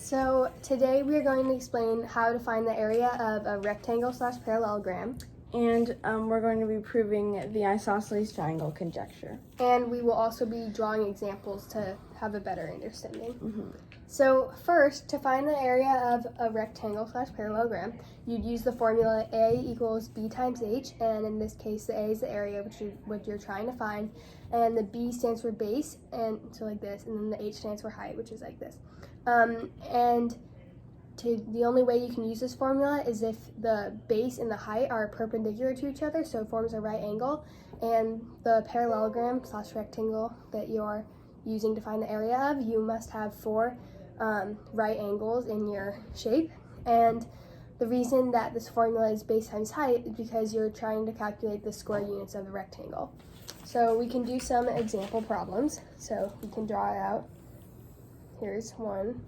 So today we are going to explain how to find the area of a rectangle/parallelogram. And we're going to be proving the isosceles triangle conjecture. And we will also be drawing examples to have a better understanding. Mm-hmm. So first, to find the area of a rectangle/parallelogram, you'd use the formula A equals B times H, and in this case the A is the area which you're trying to find, and the B stands for base, and so like this, and then the H stands for height, which is like this. The only way you can use this formula is if the base and the height are perpendicular to each other, so it forms a right angle, and the parallelogram/rectangle that you're using to find the area of, you must have 4 right angles in your shape. And the reason that this formula is base times height is because you're trying to calculate the square units of the rectangle. So we can do some example problems. So we can draw it out. Here's one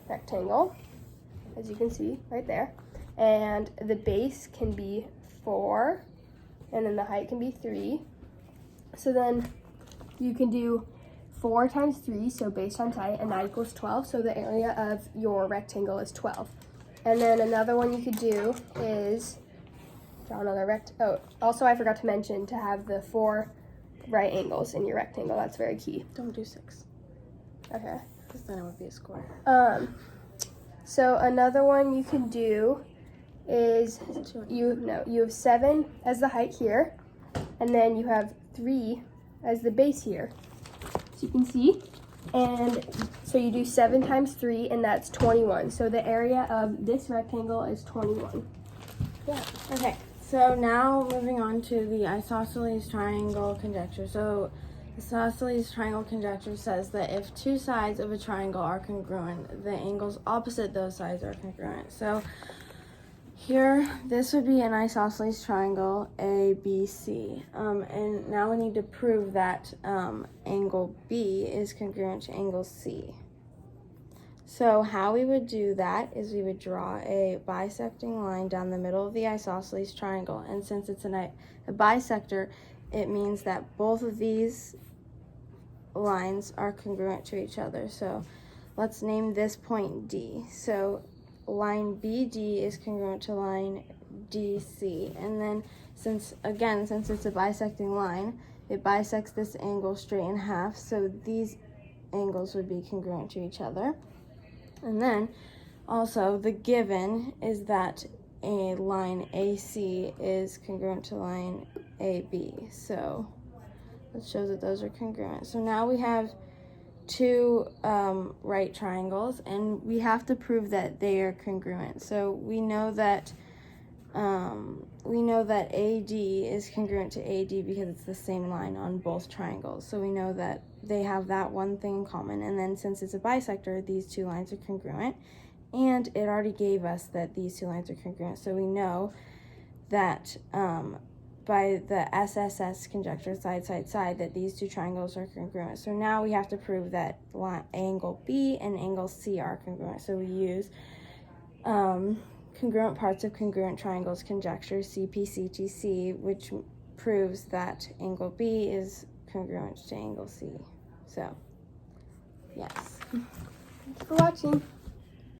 rectangle, as you can see right there, and the base can be 4, and then the height can be 3. So then you can do 4 times 3, so base times height, and that equals 12, so the area of your rectangle is 12. And then another one you could do is draw another also I forgot to mention to have the 4 right angles in your rectangle. That's very key. Don't do 6. Okay. Because then it would be a square. So another one you can do is you have 7 as the height here, and then you have 3 as the base here. So you can see, and so you do 7 times 3, and that's 21. So the area of this rectangle is 21. Yeah. Okay. So now moving on to the isosceles triangle conjecture. So isosceles triangle conjecture says that if 2 sides of a triangle are congruent, the angles opposite those sides are congruent. So here, this would be an isosceles triangle ABC. And now we need to prove that angle B is congruent to angle C. So how we would do that is we would draw a bisecting line down the middle of the isosceles triangle. And since it's a bisector, it means that both of these lines are congruent to each other. So let's name this point D. So line BD is congruent to line DC. And then since it's a bisecting line, it bisects this angle straight in half, so these angles would be congruent to each other. And then also the given is that a line AC is congruent to line AB. So it shows that those are congruent. So now we have 2 right triangles, and we have to prove that they are congruent. So we know that AD is congruent to AD because it's the same line on both triangles. So we know that they have that one thing in common. And then since it's a bisector, these 2 lines are congruent. And it already gave us that these 2 lines are congruent. So we know that by the SSS conjecture, side, that these 2 triangles are congruent. So now we have to prove that angle B and angle C are congruent. So we use congruent parts of congruent triangles conjecture, CP/CTC, which proves that angle B is congruent to angle C. So, yes. Thanks for watching.